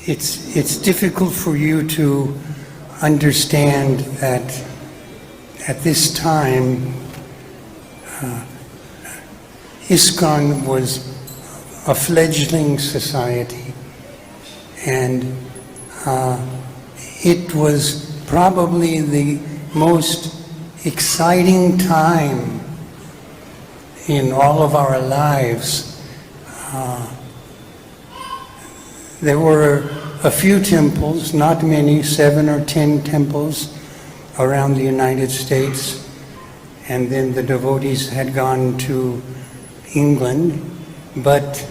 it's difficult for you to understand that at this time ISKCON was a fledgling society, and it was probably the most exciting time in all of our lives. There were a few temples, not many, 7 or 10 temples around the United States, and then the devotees had gone to England, but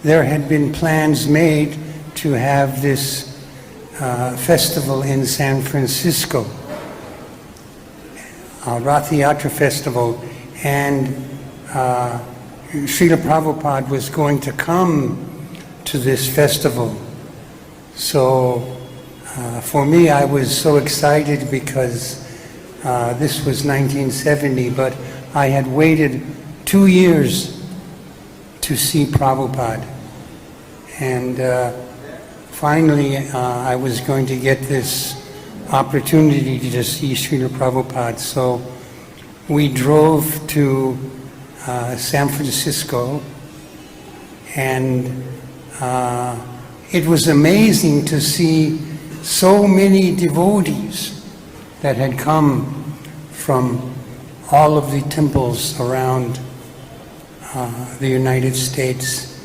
there had been plans made to have this festival in San Francisco, Ratha Yatra festival, and Srila Prabhupada was going to come to this festival. So for me, I was so excited because this was 1970, but I had waited 2 years to see Prabhupada. And finally, I was going to get this opportunity to see Srila Prabhupada. So we drove to San Francisco, and it was amazing to see so many devotees that had come from all of the temples around the United States,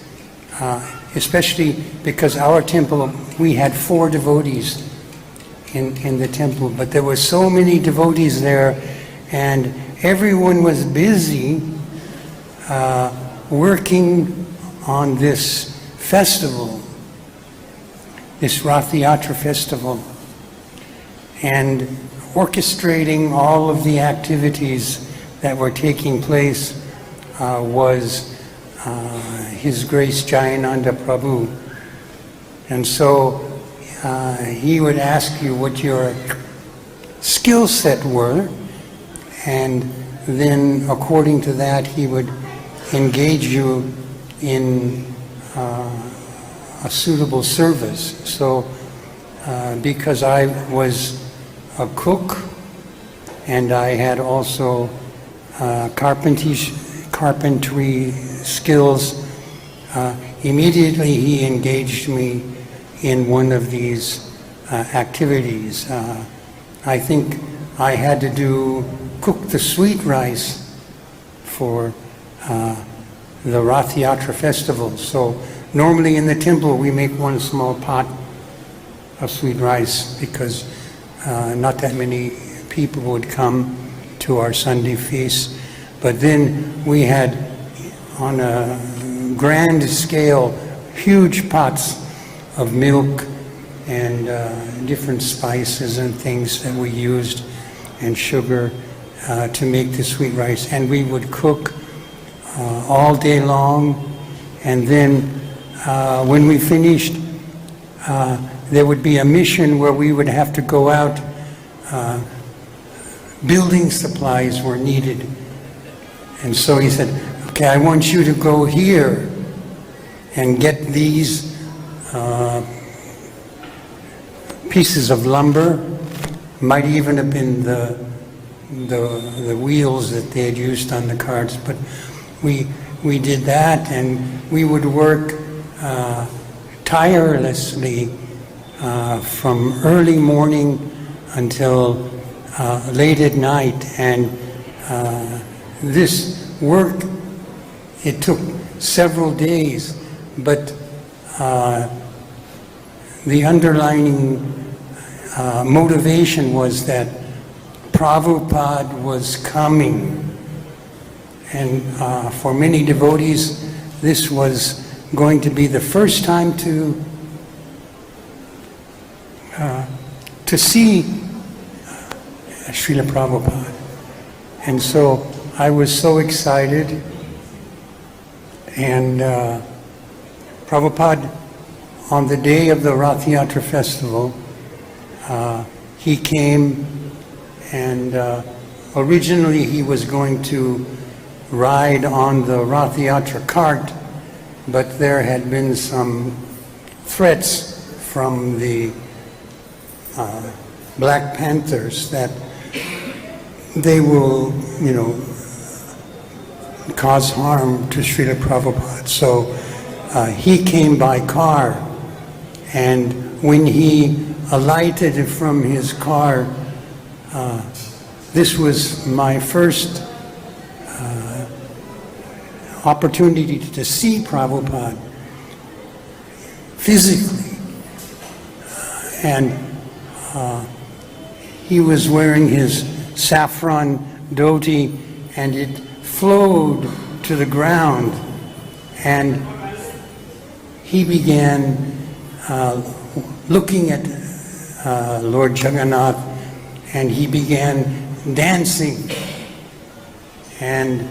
especially because our temple, we had 4 devotees in the temple, but there were so many devotees there, and everyone was busy working on this festival, this Ratha Yatra festival, and orchestrating all of the activities that were taking place was His Grace Jayananda Prabhu. And so he would ask you what your skill set were, and then according to that he would engage you in a suitable service. So because I was a cook and I had also carpentry skills, immediately he engaged me in one of these activities. I think I had to cook the sweet rice for the Ratha Yatra festival. So normally in the temple we make one small pot of sweet rice because not that many people would come to our Sunday feast. But then we had, on a grand scale, huge pots of milk and different spices and things that we used, and sugar to make the sweet rice. And we would cook all day long, and then when we finished, there would be a mission where we would have to go out. Building supplies were needed. And so he said, okay, I want you to go here and get these pieces of lumber. Might even have been the wheels that they had used on the carts, but we did that, and we would work tirelessly from early morning until late at night. And this work, it took several days, but the underlining motivation was that Prabhupada was coming. And for many devotees, this was going to be the first time to see Srila Prabhupada. And so I was so excited. And Prabhupada, on the day of the Ratha Yatra festival, he came, and originally he was going to ride on the Ratha Yatra cart, but there had been some threats from the Black Panthers that they will, cause harm to Srila Prabhupada. So he came by car, and when he alighted from his car, this was my first opportunity to see Prabhupada physically. And he was wearing his saffron dhoti, and it flowed to the ground. And he began looking at Lord Jagannath, and he began dancing. And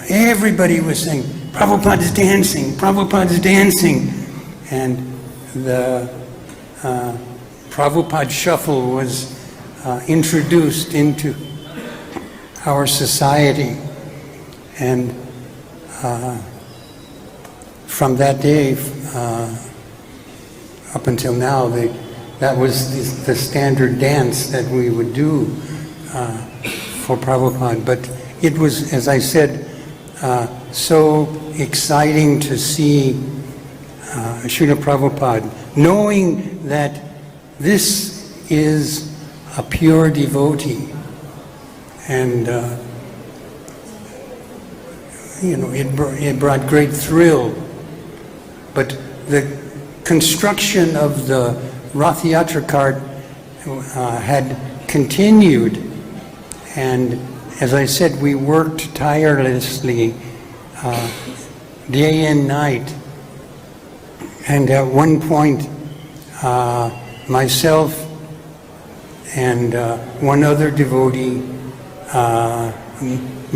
everybody was saying, Prabhupada's dancing, Prabhupada's dancing. And the Prabhupada shuffle was introduced into our society. And from that day up until now, that was the standard dance that we would do for Prabhupada. But it was, as I said, so exciting to see Srila Prabhupada, knowing that this is a pure devotee. And it brought great thrill. But the construction of the Ratha Yatra cart had continued, and as I said, we worked tirelessly day and night. And at one point, myself and one other devotee,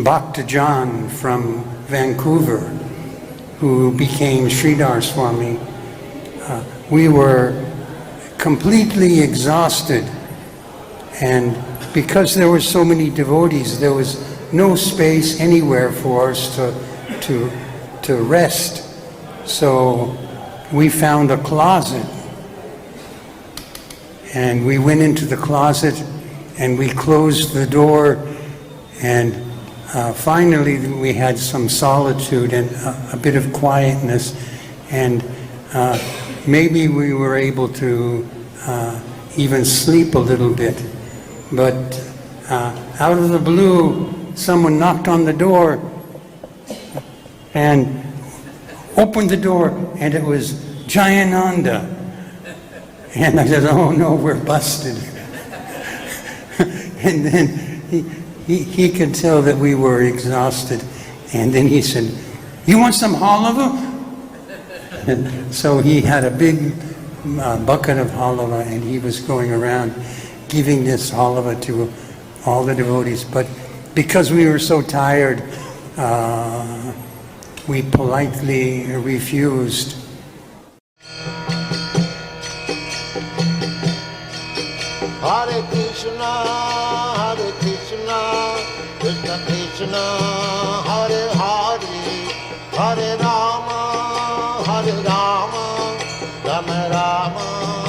Bhakta John from Vancouver, who became Sridhar Swami, we were completely exhausted. And because there were so many devotees, there was no space anywhere for us to rest. So we found a closet, and we went into the closet and we closed the door, and finally we had some solitude and a bit of quietness, and maybe we were able to even sleep a little bit. But out of the blue, someone knocked on the door and opened the door, and it was Jayananda. And I said, oh no, we're busted. And then he could tell that we were exhausted. And then he said, you want some halava? And so he had a big bucket of halava, and he was going around giving this halava to all the devotees. But because we were so tired, we politely refused. Hare Krishna, Krishna Krishna, Hare Hare, Hare Rama, Rama Rama.